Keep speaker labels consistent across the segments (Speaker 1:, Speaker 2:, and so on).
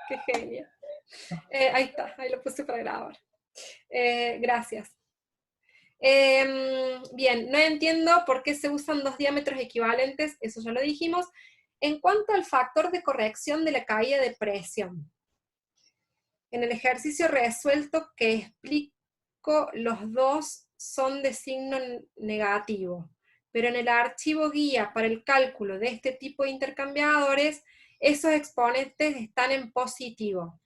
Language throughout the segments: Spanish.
Speaker 1: Qué genio. Ahí está, ahí lo puse para grabar. Gracias. Bien, no entiendo por qué se usan dos diámetros equivalentes, eso ya lo dijimos. En cuanto al factor de corrección de la caída de presión, en el ejercicio resuelto que explico, los dos son de signo negativo, pero en el archivo guía para el cálculo de este tipo de intercambiadores, esos exponentes están en positivo.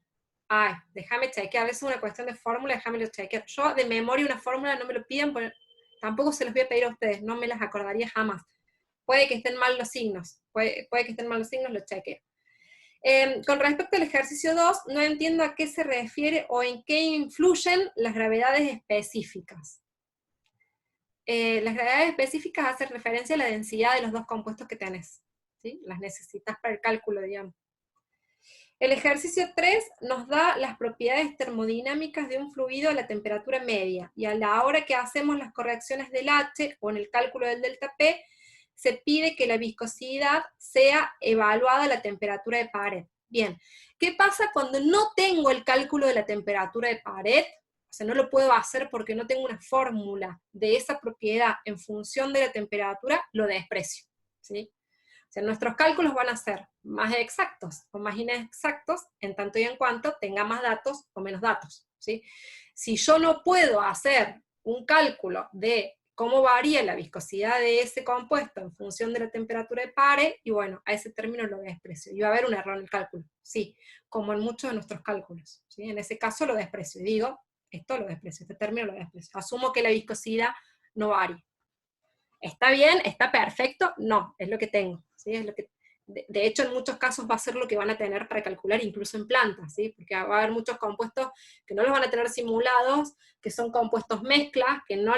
Speaker 1: Ay, déjame chequear, a veces es una cuestión de fórmula, déjame lo chequear. Yo de memoria una fórmula no me lo pidan, porque tampoco se los voy a pedir a ustedes, no me las acordaría jamás. Puede que estén mal los signos, puede que estén mal los signos, lo chequeo. Con respecto al ejercicio 2, no entiendo a qué se refiere o en qué influyen las gravedades específicas. Las gravedades específicas hacen referencia a la densidad de los dos compuestos que tenés, ¿sí? Las necesitas para el cálculo, digamos. El ejercicio 3 nos da las propiedades termodinámicas de un fluido a la temperatura media, y a la hora que hacemos las correcciones del H, o en el cálculo del delta P, se pide que la viscosidad sea evaluada a la temperatura de pared. Bien, ¿qué pasa cuando no tengo el cálculo de la temperatura de pared? O sea, no lo puedo hacer porque no tengo una fórmula de esa propiedad en función de la temperatura, lo desprecio, ¿sí? O sea, nuestros cálculos van a ser más exactos o más inexactos en tanto y en cuanto tenga más datos o menos datos, ¿sí? Si yo no puedo hacer un cálculo de cómo varía la viscosidad de ese compuesto en función de la temperatura de pared, y bueno, a ese término lo desprecio. Y va a haber un error en el cálculo, sí, como en muchos de nuestros cálculos, ¿sí? En ese caso lo desprecio, y digo, esto lo desprecio, este término lo desprecio. Asumo que la viscosidad no varía. ¿Está bien? ¿Está perfecto? No, es lo que tengo, ¿sí? Es lo que, de hecho, en muchos casos va a ser lo que van a tener para calcular incluso en plantas, ¿sí? Porque va a haber muchos compuestos que no los van a tener simulados, que son compuestos mezclas, que no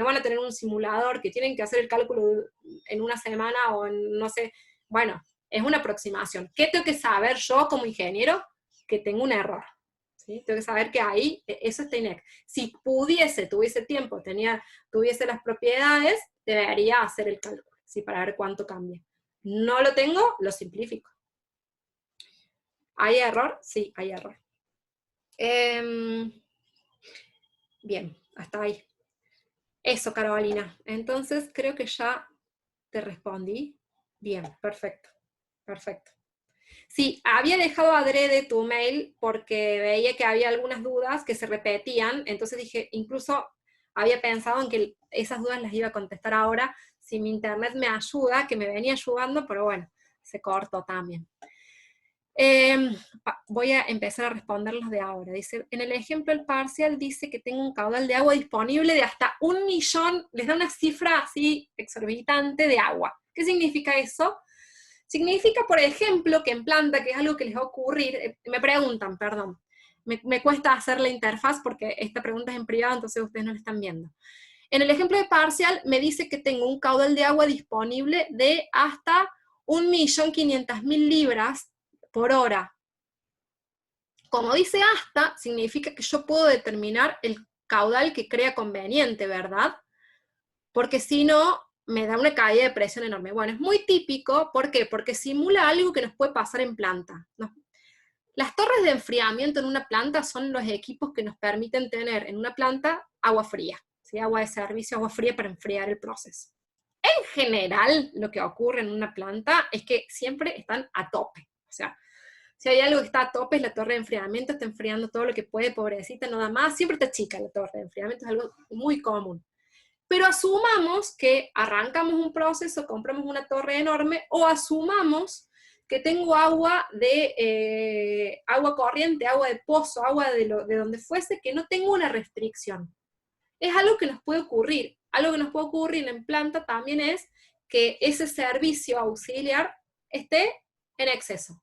Speaker 1: van a tener un simulador, que tienen que hacer el cálculo en una semana o en, no sé, bueno, es una aproximación. ¿Qué tengo que saber yo como ingeniero? Que tengo un error, ¿sí? Tengo que saber que ahí, eso está inexacto. Si tuviese tiempo, tuviese las propiedades, debería hacer el cálculo, ¿sí? Para ver cuánto cambia. No lo tengo, lo simplifico. ¿Hay error? Sí, hay error. Bien, hasta ahí. Eso, Carolina. Entonces, creo que ya te respondí. Bien, perfecto. Perfecto. Sí, había dejado adrede tu mail porque veía que había algunas dudas que se repetían, entonces dije, incluso había pensado en que esas dudas las iba a contestar ahora, si mi internet me ayuda, que me venía ayudando, pero bueno, se cortó también. Voy a empezar a responderlos de ahora. Dice, en el ejemplo del parcial dice que tengo un caudal de agua disponible de hasta 1 millón, les da una cifra así exorbitante de agua. ¿Qué significa eso? Significa, por ejemplo, que en planta, que es algo que les va a ocurrir, me preguntan, perdón, me cuesta hacer la interfaz porque esta pregunta es en privado, entonces ustedes no la están viendo. En el ejemplo de parcial me dice que tengo un caudal de agua disponible de hasta 1.500.000 libras por hora. Como dice hasta, significa que yo puedo determinar el caudal que crea conveniente, ¿verdad? Porque si no, me da una caída de presión enorme. Bueno, es muy típico, ¿por qué? Porque simula algo que nos puede pasar en planta. Las torres de enfriamiento en una planta son los equipos que nos permiten tener en una planta agua fría, ¿sí? Agua de servicio, agua fría para enfriar el proceso. En general, lo que ocurre en una planta es que siempre están a tope. O sea, si hay algo que está a tope es la torre de enfriamiento, está enfriando todo lo que puede, pobrecita, no da más, siempre está chica la torre de enfriamiento, es algo muy común. Pero asumamos que arrancamos un proceso, compramos una torre enorme, o asumamos que tengo agua agua corriente, agua de pozo, agua de donde fuese, que no tengo una restricción. Es algo que nos puede ocurrir. Algo que nos puede ocurrir en planta también es que ese servicio auxiliar esté en exceso.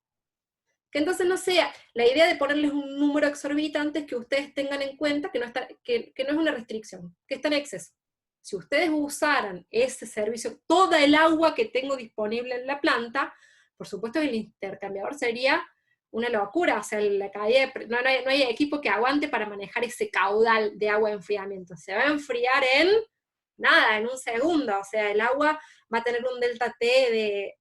Speaker 1: Que entonces no sea, la idea de ponerles un número exorbitante es que ustedes tengan en cuenta que no es una restricción, que está en exceso. Si ustedes usaran ese servicio, toda el agua que tengo disponible en la planta, por supuesto que el intercambiador sería una locura, o sea, la caída no hay equipo que aguante para manejar ese caudal de agua de enfriamiento. Se va a enfriar en un segundo, o sea, el agua va a tener un delta T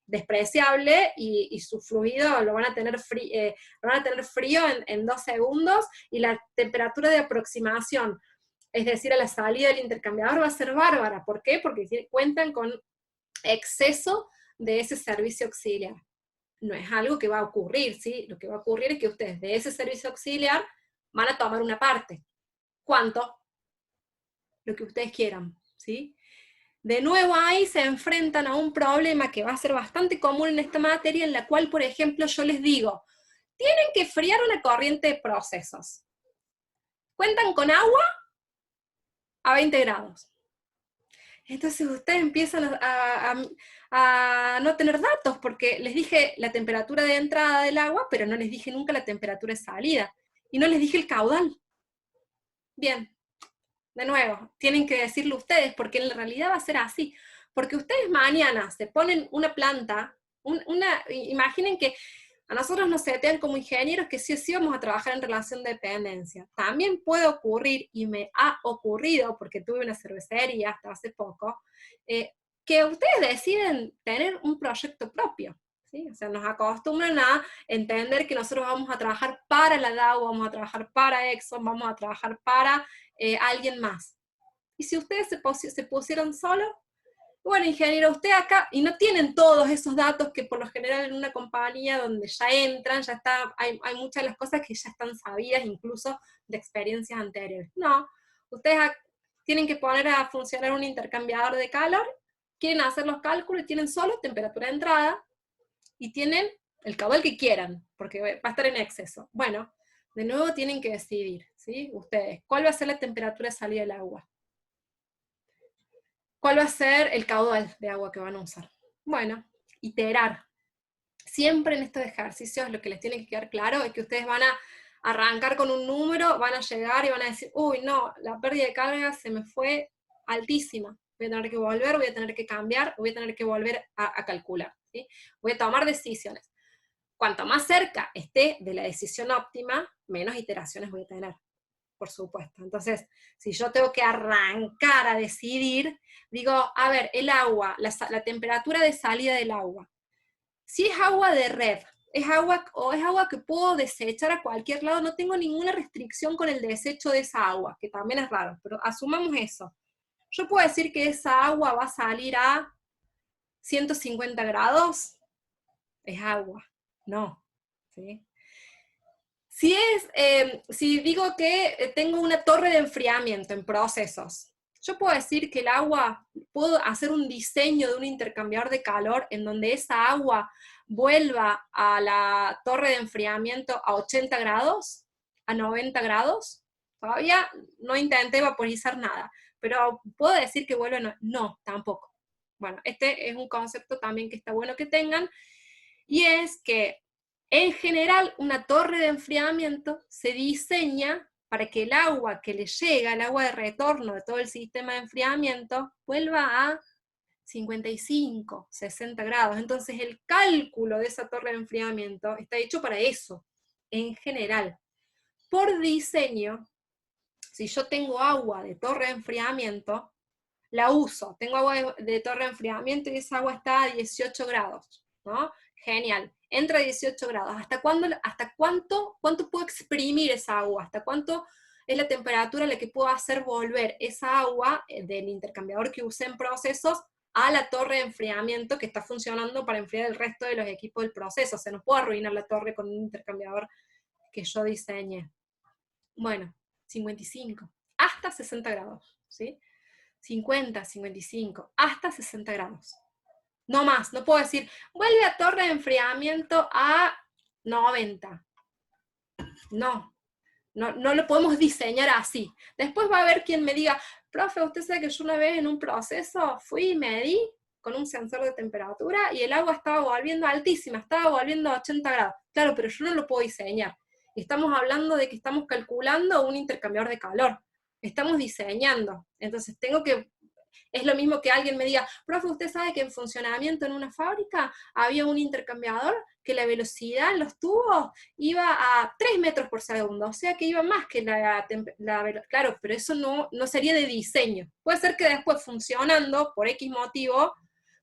Speaker 1: despreciable y su fluido lo van a tener, frío en 2 segundos, y la temperatura de aproximación, es decir, a la salida del intercambiador, va a ser bárbara. ¿Por qué? Porque cuentan con exceso de ese servicio auxiliar. No es algo que va a ocurrir, ¿sí? Lo que va a ocurrir es que ustedes de ese servicio auxiliar van a tomar una parte. ¿Cuánto? Lo que ustedes quieran, ¿sí? De nuevo ahí se enfrentan a un problema que va a ser bastante común en esta materia, en la cual, por ejemplo, yo les digo, tienen que enfriar una corriente de procesos. Cuentan con agua a 20 grados. Entonces ustedes empiezan a no tener datos, porque les dije la temperatura de entrada del agua, pero no les dije nunca la temperatura de salida, y no les dije el caudal. Bien, de nuevo, tienen que decirlo ustedes, porque en realidad va a ser así. Porque ustedes mañana se ponen una planta, imaginen que a nosotros nos setean como ingenieros que sí o sí vamos a trabajar en relación de dependencia. También puede ocurrir, y me ha ocurrido, porque tuve una cervecería hasta hace poco, que ustedes deciden tener un proyecto propio. ¿Sí? O sea, nos acostumbran a entender que nosotros vamos a trabajar para la DAO, vamos a trabajar para Exxon, vamos a trabajar para alguien más. Y si ustedes se pusieron solos, bueno, ingeniero, usted acá, y no tienen todos esos datos que por lo general en una compañía donde ya entran, ya está, hay muchas de las cosas que ya están sabidas, incluso de experiencias anteriores. No, ustedes tienen que poner a funcionar un intercambiador de calor, quieren hacer los cálculos, y tienen solo temperatura de entrada, y tienen el caudal que quieran, porque va a estar en exceso. Bueno, de nuevo tienen que decidir, ¿sí? Ustedes, ¿cuál va a ser la temperatura de salida del agua? ¿Cuál va a ser el caudal de agua que van a usar? Bueno, iterar. Siempre en estos ejercicios lo que les tiene que quedar claro es que ustedes van a arrancar con un número, van a llegar y van a decir, uy, no, la pérdida de carga se me fue altísima, voy a tener que volver, voy a tener que cambiar, voy a tener que volver a calcular, ¿sí? Voy a tomar decisiones. Cuanto más cerca esté de la decisión óptima, menos iteraciones voy a tener, por supuesto. Entonces, si yo tengo que arrancar a decidir, digo, a ver, el agua, la temperatura de salida del agua. Si es agua de red, es agua que puedo desechar a cualquier lado, no tengo ninguna restricción con el desecho de esa agua, que también es raro, pero asumamos eso. Yo puedo decir que esa agua va a salir a 150 grados, es agua, no, ¿sí? Si digo que tengo una torre de enfriamiento en procesos, yo puedo decir que el agua, puedo hacer un diseño de un intercambiador de calor en donde esa agua vuelva a la torre de enfriamiento a 80 grados, a 90 grados. Todavía no intenté vaporizar nada, pero ¿puedo decir que vuelve? No, tampoco. Bueno, este es un concepto también que está bueno que tengan, y es que en general una torre de enfriamiento se diseña para que el agua que le llega, el agua de retorno de todo el sistema de enfriamiento, vuelva a 55, 60 grados. Entonces el cálculo de esa torre de enfriamiento está hecho para eso, en general. Por diseño, si yo tengo agua de torre de enfriamiento, la uso. Tengo agua de torre de enfriamiento y esa agua está a 18 grados, ¿no? Genial. Entra a 18 grados. ¿Hasta cuánto puedo exprimir esa agua? ¿Hasta cuánto es la temperatura a la que puedo hacer volver esa agua del intercambiador que usé en procesos a la torre de enfriamiento que está funcionando para enfriar el resto de los equipos del proceso? Se nos puede arruinar la torre con un intercambiador que yo diseñé. Bueno, 55, hasta 60 grados, ¿sí? 50, 55, hasta 60 grados. No más, no puedo decir, vuelve a torre de enfriamiento a 90. No, no lo podemos diseñar así. Después va a haber quien me diga, profe, usted sabe que yo una vez en un proceso fui y medí con un sensor de temperatura y el agua estaba volviendo altísima, estaba volviendo a 80 grados. Claro, pero yo no lo puedo diseñar. Estamos hablando de que estamos calculando un intercambiador de calor. Estamos diseñando. Entonces es lo mismo que alguien me diga, profe, ¿usted sabe que en funcionamiento en una fábrica había un intercambiador que la velocidad en los tubos iba a 3 metros por segundo? O sea que iba más que la velocidad. Claro, pero eso no sería de diseño. Puede ser que después funcionando, por X motivo,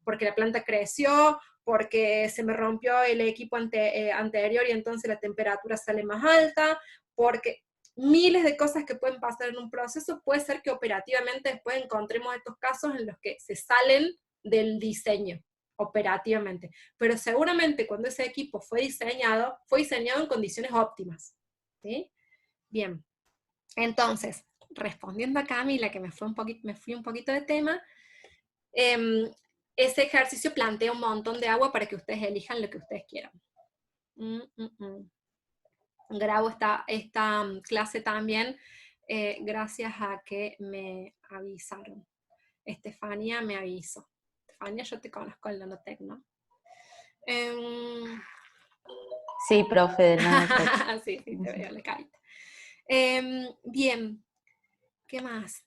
Speaker 1: porque la planta creció, porque se me rompió el equipo anterior y entonces la temperatura sale más alta, porque miles de cosas que pueden pasar en un proceso. Puede ser que operativamente después encontremos estos casos en los que se salen del diseño, operativamente. Pero seguramente cuando ese equipo fue diseñado en condiciones óptimas. ¿Sí? Bien. Entonces, respondiendo a Camila, que me fui un poquito de tema, ese ejercicio plantea un montón de agua para que ustedes elijan lo que ustedes quieran. Grabo esta clase también gracias a que me avisaron. Estefania me avisó. Estefania, yo te conozco en Nanotec, ¿no?
Speaker 2: Sí, profe, de Nanotec.
Speaker 1: Sí, te veo la carita. Bien, ¿qué más?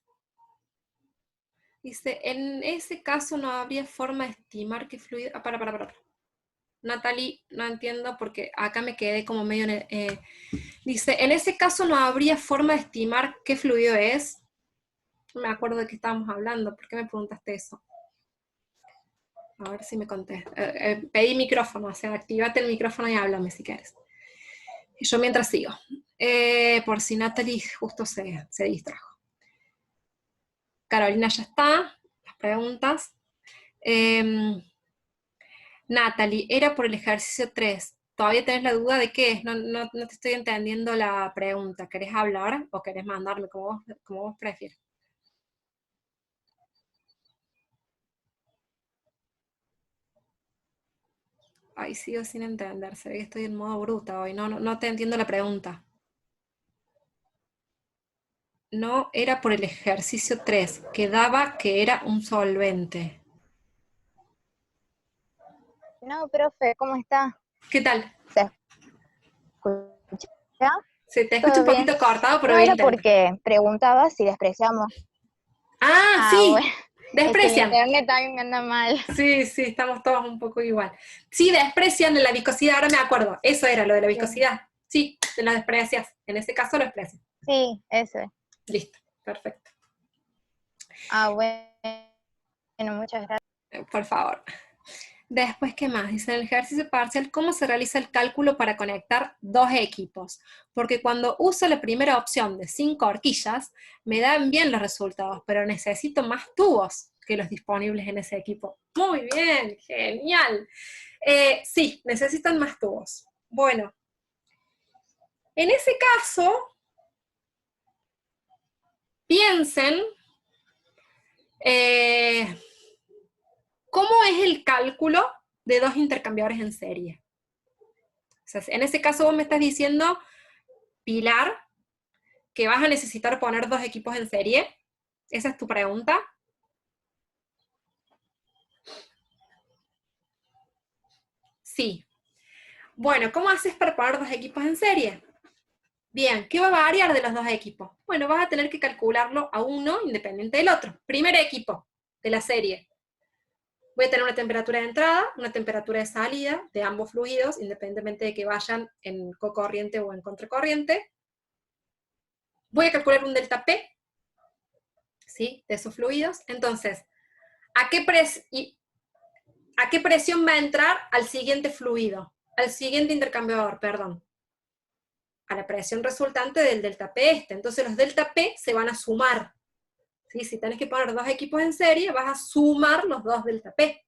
Speaker 1: Dice, en ese caso no habría forma de estimar qué fluido... para. Natalie, no entiendo porque acá me quedé como medio... dice, en ese caso no habría forma de estimar qué fluido es. No me acuerdo de qué estábamos hablando. ¿Por qué me preguntaste eso? A ver si me contesta. Pedí micrófono, o sea, activate el micrófono y háblame si quieres. Y yo mientras sigo. Por si Natalie justo se distrajo. Carolina ya está. Las preguntas. Natalie, era por el ejercicio 3. ¿Todavía tenés la duda de qué es? No te estoy entendiendo la pregunta. ¿Querés hablar o querés mandarlo como vos prefieras? Ay, sigo sin entender. Se ve que estoy en modo bruta hoy. No te entiendo la pregunta. No, era por el ejercicio 3, que daba que era un solvente.
Speaker 3: No, profe, ¿cómo está?
Speaker 1: ¿Qué tal?
Speaker 3: ¿Se escucha?
Speaker 1: Se te escucha
Speaker 3: ¿Todo
Speaker 1: un
Speaker 3: bien?
Speaker 1: poquito cortado, pero
Speaker 3: No,
Speaker 1: bien
Speaker 3: era
Speaker 1: intento.
Speaker 3: porque preguntaba si despreciamos.
Speaker 1: Ah,
Speaker 3: Ah,
Speaker 1: sí,
Speaker 3: bueno, es que el
Speaker 1: desprecian.
Speaker 3: internet también me anda mal.
Speaker 1: Sí, estamos todos un poco igual. Sí, desprecian de la viscosidad, ahora me acuerdo. Eso era lo de la viscosidad. Sí, te lo desprecias. En ese caso lo desprecias.
Speaker 3: Sí, eso es.
Speaker 1: Listo, perfecto.
Speaker 3: Ah, bueno, muchas gracias.
Speaker 1: Por favor. Después, ¿qué más? Dice, en el ejercicio parcial, ¿cómo se realiza el cálculo para conectar dos equipos? Porque cuando uso la primera opción de 5 horquillas, me dan bien los resultados, pero necesito más tubos que los disponibles en ese equipo. Muy bien, genial. Sí, necesitan más tubos. Bueno, en ese caso, piensen cómo es el cálculo de dos intercambiadores en serie. O sea, en ese caso vos me estás diciendo, Pilar, que vas a necesitar poner dos equipos en serie. ¿Esa es tu pregunta? Sí. Bueno, ¿cómo haces para poner dos equipos en serie? Bien, ¿qué va a variar de los dos equipos? Bueno, vas a tener que calcularlo a uno independiente del otro. Primer equipo de la serie. Voy a tener una temperatura de entrada, una temperatura de salida de ambos fluidos, independientemente de que vayan en cocorriente o en contracorriente. Voy a calcular un delta P, ¿sí? De esos fluidos. Entonces, ¿a qué presión va a entrar al siguiente fluido? Al siguiente intercambiador, perdón. A la presión resultante del delta P este. Entonces los delta P se van a sumar. ¿Sí? Si tenés que poner dos equipos en serie, vas a sumar los dos delta P.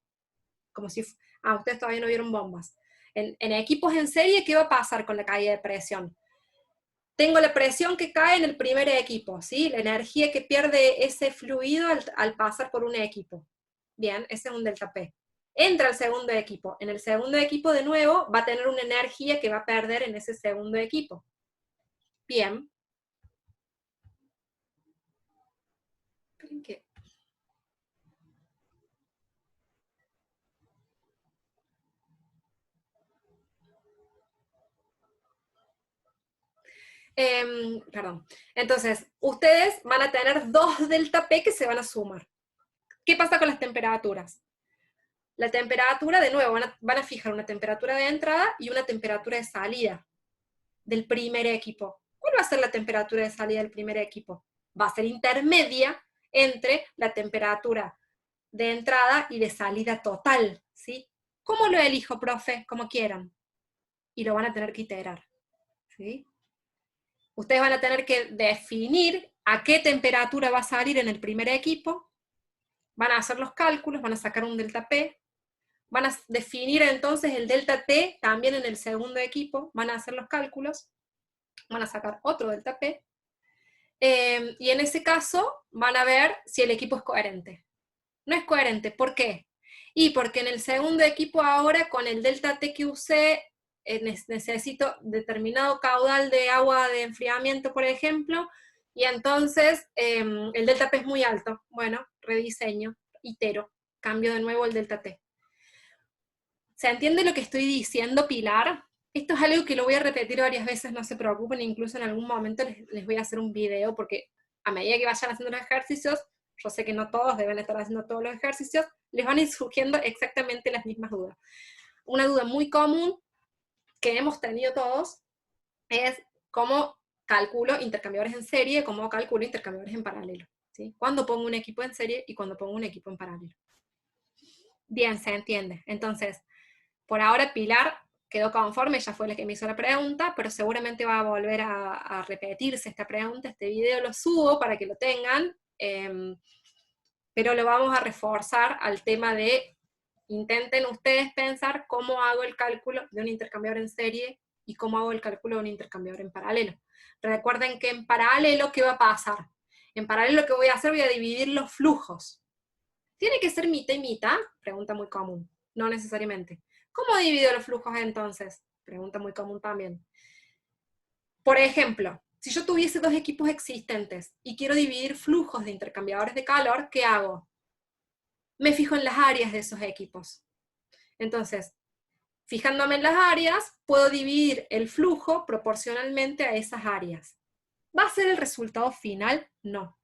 Speaker 1: Como si... ustedes todavía no vieron bombas. En equipos en serie, ¿qué va a pasar con la caída de presión? Tengo la presión que cae en el primer equipo, ¿sí? La energía que pierde ese fluido al pasar por un equipo. Bien, ese es un delta P. Entra al segundo equipo. En el segundo equipo, de nuevo, va a tener una energía que va a perder en ese segundo equipo. Bien. Esperen que... perdón. Entonces, ustedes van a tener dos delta P que se van a sumar. ¿Qué pasa con las temperaturas? La temperatura, de nuevo, van a fijar una temperatura de entrada y una temperatura de salida del primer equipo. ¿Cuál va a ser la temperatura de salida del primer equipo? Va a ser intermedia entre la temperatura de entrada y de salida total, ¿sí? ¿Cómo lo elijo, profe? Como quieran. Y lo van a tener que iterar. ¿Sí? Ustedes van a tener que definir a qué temperatura va a salir en el primer equipo, van a hacer los cálculos, van a sacar un delta P, van a definir entonces el delta T también en el segundo equipo, van a hacer los cálculos, van a sacar otro delta P, y en ese caso van a ver si el equipo es coherente. No es coherente, ¿por qué? Y porque en el segundo equipo ahora, con el delta T que usé, necesito determinado caudal de agua de enfriamiento, por ejemplo, y entonces el delta P es muy alto. Bueno, rediseño, itero, cambio de nuevo el delta T. ¿Se entiende lo que estoy diciendo, Pilar? Esto es algo que lo voy a repetir varias veces, no se preocupen, incluso en algún momento les voy a hacer un video, porque a medida que vayan haciendo los ejercicios, yo sé que no todos deben estar haciendo todos los ejercicios, les van a ir surgiendo exactamente las mismas dudas. Una duda muy común que hemos tenido todos es cómo calculo intercambiadores en serie, cómo calculo intercambiadores en paralelo. ¿Sí? Cuando pongo un equipo en serie y cuando pongo un equipo en paralelo. Bien, se entiende. Entonces, por ahora Pilar quedó conforme, ella fue la que me hizo la pregunta, pero seguramente va a volver a repetirse esta pregunta. Este video lo subo para que lo tengan, pero lo vamos a reforzar al tema de intenten ustedes pensar cómo hago el cálculo de un intercambiador en serie y cómo hago el cálculo de un intercambiador en paralelo. Recuerden que en paralelo, ¿qué va a pasar? En paralelo, ¿qué voy a hacer? Voy a dividir los flujos. ¿Tiene que ser mitad y mitad? Pregunta muy común. No necesariamente. ¿Cómo divido los flujos entonces? Pregunta muy común también. Por ejemplo, si yo tuviese dos equipos existentes y quiero dividir flujos de intercambiadores de calor, ¿qué hago? Me fijo en las áreas de esos equipos. Entonces, fijándome en las áreas, puedo dividir el flujo proporcionalmente a esas áreas. ¿Va a ser el resultado final? No.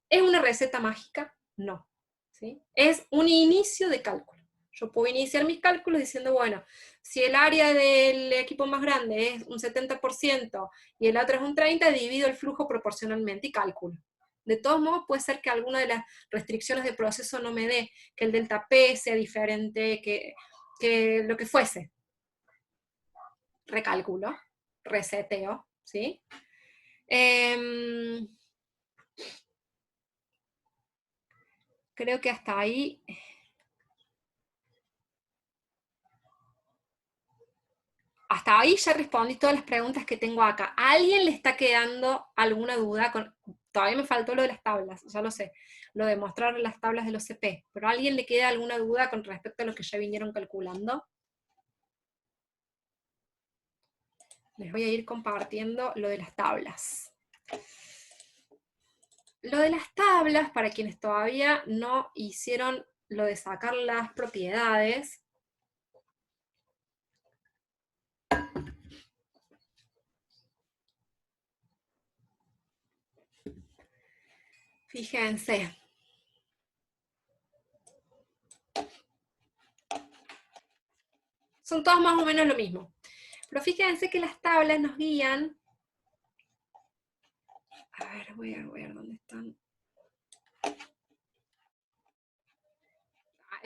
Speaker 1: ¿Es una receta mágica? No. ¿Sí? Es un inicio de cálculo. Yo puedo iniciar mis cálculos diciendo, bueno, si el área del equipo más grande es un 70% y el otro es un 30%, divido el flujo proporcionalmente y cálculo. De todos modos, puede ser que alguna de las restricciones de proceso no me dé, que el delta P sea diferente, que lo que fuese. Recálculo, reseteo, ¿sí? Creo que hasta ahí. Hasta ahí ya respondí todas las preguntas que tengo acá. ¿A alguien le está quedando alguna duda? Todavía me faltó lo de las tablas, ya lo sé, lo de mostrar las tablas de los CP, pero ¿a alguien le queda alguna duda con respecto a lo que ya vinieron calculando? Les voy a ir compartiendo lo de las tablas. Lo de las tablas, para quienes todavía no hicieron lo de sacar las propiedades, fíjense. Son todas más o menos lo mismo. Pero fíjense que las tablas nos guían. A ver, voy a ver dónde están.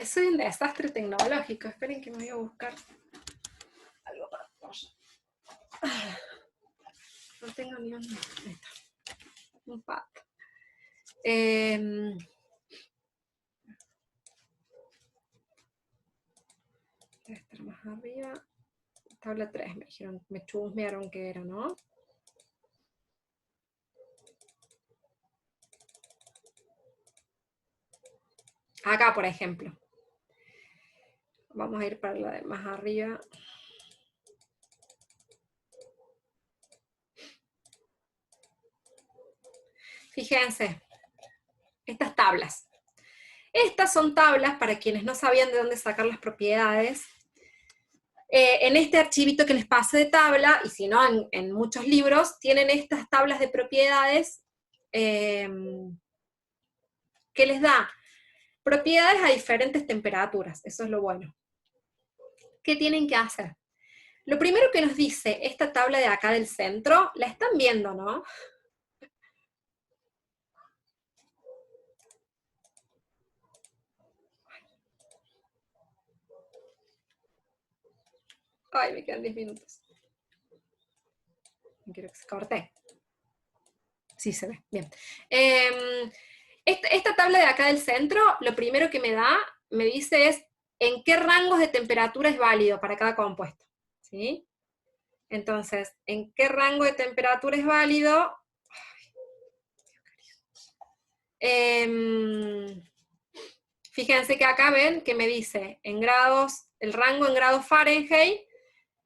Speaker 1: Soy un desastre tecnológico. Esperen que me voy a buscar algo para no tengo ni un pad. Debe estar más arriba. Tabla 3, me dijeron, me chusmearon que era, ¿no? Acá, por ejemplo. Vamos a ir para la de más arriba. Fíjense, estas tablas. Estas son tablas, para quienes no sabían de dónde sacar las propiedades. En este archivito que les pasé de tabla, y si no, en muchos libros, tienen estas tablas de propiedades que les da propiedades a diferentes temperaturas. Eso es lo bueno. ¿Qué tienen que hacer? Lo primero que nos dice esta tabla de acá del centro, la están viendo, ¿no? Ay, me quedan 10 minutos. No quiero que se corte. Sí, se ve, bien. Esta tabla de acá del centro, lo primero que me dice es en qué rangos de temperatura es válido para cada compuesto. ¿Sí? Entonces, ¿en qué rango de temperatura es válido? Fíjense que acá ven que me dice en grados, el rango en grados Fahrenheit.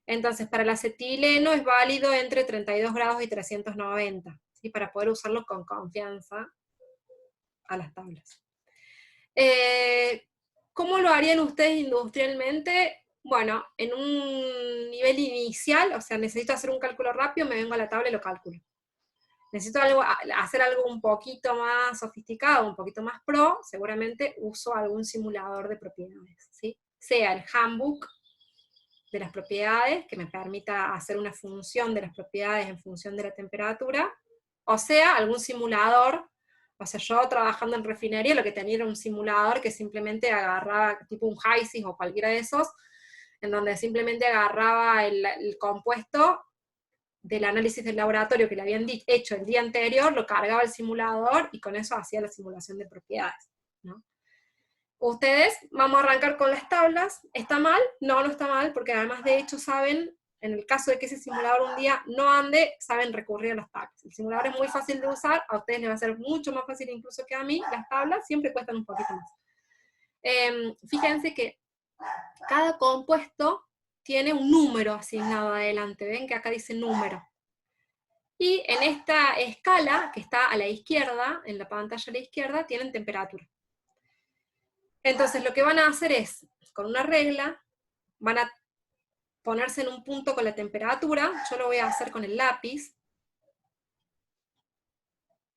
Speaker 1: Entonces, para el acetileno es válido entre 32 grados y 390, ¿sí? Para poder usarlo con confianza a las tablas. ¿Cómo lo harían ustedes industrialmente? Bueno, en un nivel inicial, o sea, necesito hacer un cálculo rápido, me vengo a la tabla y lo calculo. Necesito hacer algo un poquito más sofisticado, un poquito más pro, seguramente uso algún simulador de propiedades, ¿sí? Sea el handbook de las propiedades, que me permita hacer una función de las propiedades en función de la temperatura, o sea, algún simulador. O sea, yo trabajando en refinería lo que tenía era un simulador que simplemente agarraba, tipo un HYSYS o cualquiera de esos, en donde simplemente agarraba el compuesto del análisis del laboratorio que le habían hecho el día anterior, lo cargaba al simulador y con eso hacía la simulación de propiedades, ¿no? Ustedes, vamos a arrancar con las tablas. ¿Está mal? No, no está mal, porque además de hecho saben, en el caso de que ese simulador un día no ande, saben recurrir a las tablas. El simulador es muy fácil de usar, a ustedes les va a ser mucho más fácil incluso que a mí. Las tablas siempre cuestan un poquito más. Fíjense que cada compuesto tiene un número asignado adelante. ¿Ven que acá dice número? Y en esta escala, que está a la izquierda, en la pantalla a la izquierda, tienen temperatura. Entonces lo que van a hacer es, con una regla, van a ponerse en un punto con la temperatura. Yo lo voy a hacer con el lápiz.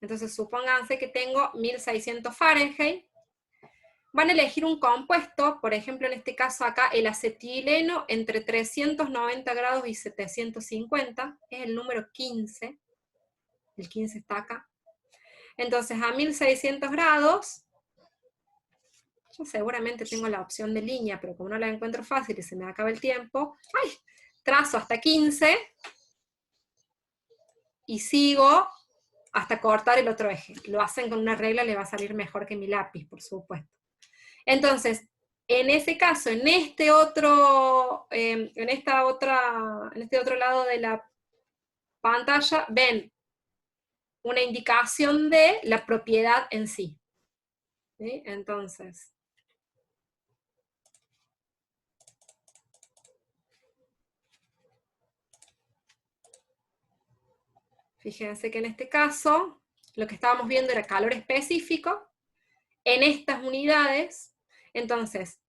Speaker 1: Entonces supónganse que tengo 1600 Fahrenheit. Van a elegir un compuesto, por ejemplo en este caso acá el acetileno entre 390 grados y 750, es el número 15, el 15 está acá. Entonces a 1600 grados, yo seguramente tengo la opción de línea, pero como no la encuentro fácil y se me acaba el tiempo, ¡ay! Trazo hasta 15 y sigo hasta cortar el otro eje. Lo hacen con una regla, le va a salir mejor que mi lápiz, por supuesto. Entonces, en ese caso, en este otro lado de la pantalla, ven una indicación de la propiedad en sí. ¿Sí? Entonces, fíjense que en este caso, lo que estábamos viendo era calor específico, en estas unidades. Entonces,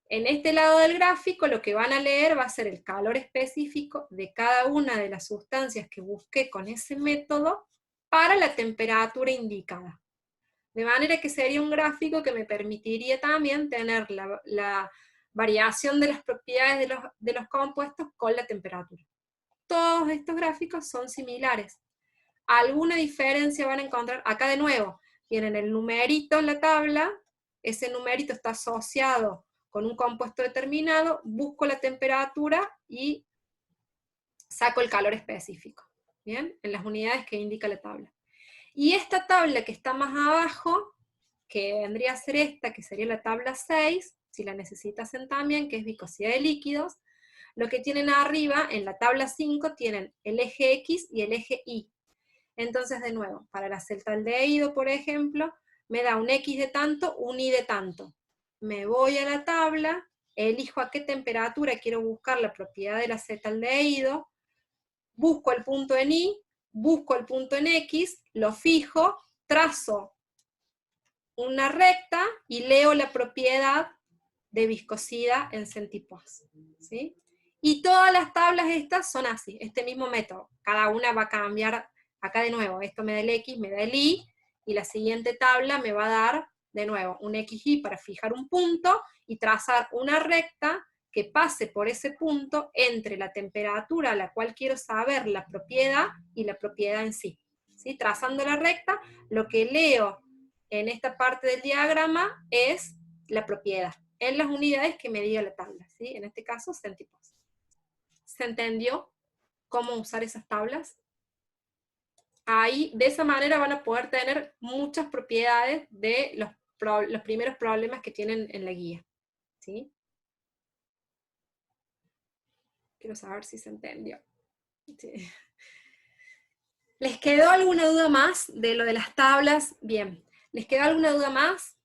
Speaker 1: en este lado del gráfico lo que van a leer va a ser el calor específico de cada una de las sustancias que busqué con ese método para la temperatura indicada. De manera que sería un gráfico que me permitiría también tener la variación de las propiedades de los compuestos con la temperatura. Todos estos gráficos son similares. Alguna diferencia van a encontrar, acá de nuevo, tienen el numerito en la tabla, ese numerito está asociado con un compuesto determinado, busco la temperatura y saco el calor específico, ¿bien? En las unidades que indica la tabla. Y esta tabla que está más abajo, que vendría a ser esta, que sería la tabla 6, si la necesitasen también, que es viscosidad de líquidos, lo que tienen arriba, en la tabla 5, tienen el eje X y el eje Y. Entonces, de nuevo, para el acetaldehído, por ejemplo, me da un X de tanto, un Y de tanto. Me voy a la tabla, elijo a qué temperatura quiero buscar la propiedad del acetaldehído, busco el punto en Y, busco el punto en X, lo fijo, trazo una recta y leo la propiedad de viscosidad en centipoise, ¿sí? Y todas las tablas estas son así, este mismo método. Cada una va a cambiar, acá de nuevo, esto me da el X, me da el Y, y la siguiente tabla me va a dar, de nuevo, un XY para fijar un punto, y trazar una recta que pase por ese punto entre la temperatura a la cual quiero saber la propiedad y la propiedad en sí. ¿Sí? Trazando la recta, lo que leo en esta parte del diagrama es la propiedad, en las unidades que me diga la tabla, ¿sí? En este caso, centipoise. se entendió cómo usar esas tablas. Ahí, de esa manera van a poder tener muchas propiedades de los primeros problemas que tienen en la guía. ¿Sí? Quiero saber si se entendió. Sí. ¿Les quedó alguna duda más de lo de las tablas? Bien. ¿Les quedó alguna duda más?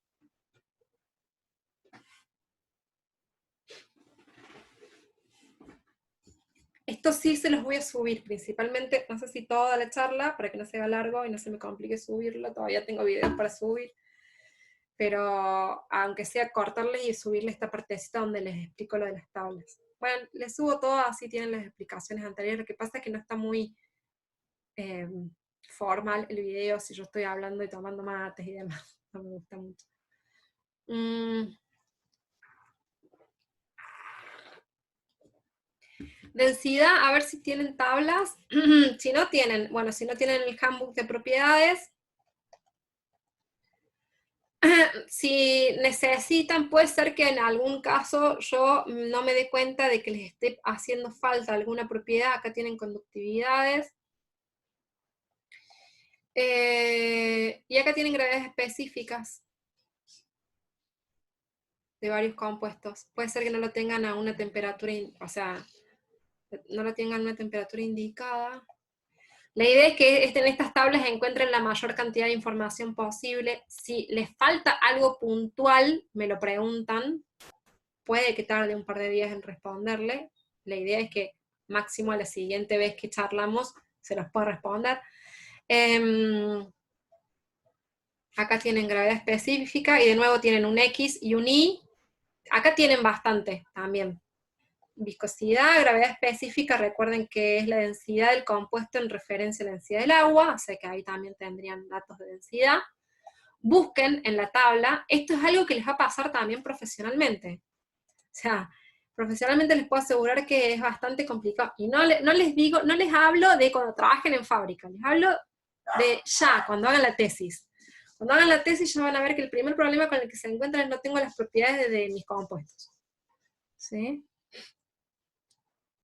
Speaker 1: Esto sí se los voy a subir, principalmente, no sé si toda la charla, para que no se haga largo y no se me complique subirlo, todavía tengo videos para subir, pero aunque sea cortarles y subirles esta partecita donde les explico lo de las tablas. Bueno, les subo todo, así tienen las explicaciones anteriores, lo que pasa es que no está muy formal el video, si yo estoy hablando y tomando mates y demás, no me gusta mucho. Densidad, a ver si tienen tablas. Si no tienen, bueno, si no tienen el handbook de propiedades, si necesitan, puede ser que en algún caso yo no me dé cuenta de que les esté haciendo falta alguna propiedad. Acá tienen conductividades. Y acá tienen gravedades específicas de varios compuestos. Puede ser que no lo tengan a una temperatura, o sea, no lo tengan a una temperatura indicada. La idea es que en estas tablas encuentren la mayor cantidad de información posible. Si les falta algo puntual, me lo preguntan. Puede que tarde un par de días en responderle. La idea es que máximo a la siguiente vez que charlamos se los pueda responder. Acá tienen gravedad específica y de nuevo tienen un X y un Y. Acá tienen bastante también. Viscosidad, gravedad específica, recuerden que es la densidad del compuesto en referencia a la densidad del agua, o sea que ahí también tendrían datos de densidad. Busquen en la tabla, esto es algo que les va a pasar también profesionalmente. O sea, profesionalmente les puedo asegurar que es bastante complicado. Y no les hablo de cuando trabajen en fábrica, les hablo de ya, cuando hagan la tesis. Cuando hagan la tesis ya van a ver que el primer problema con el que se encuentran es no tengo las propiedades de mis compuestos. ¿Sí?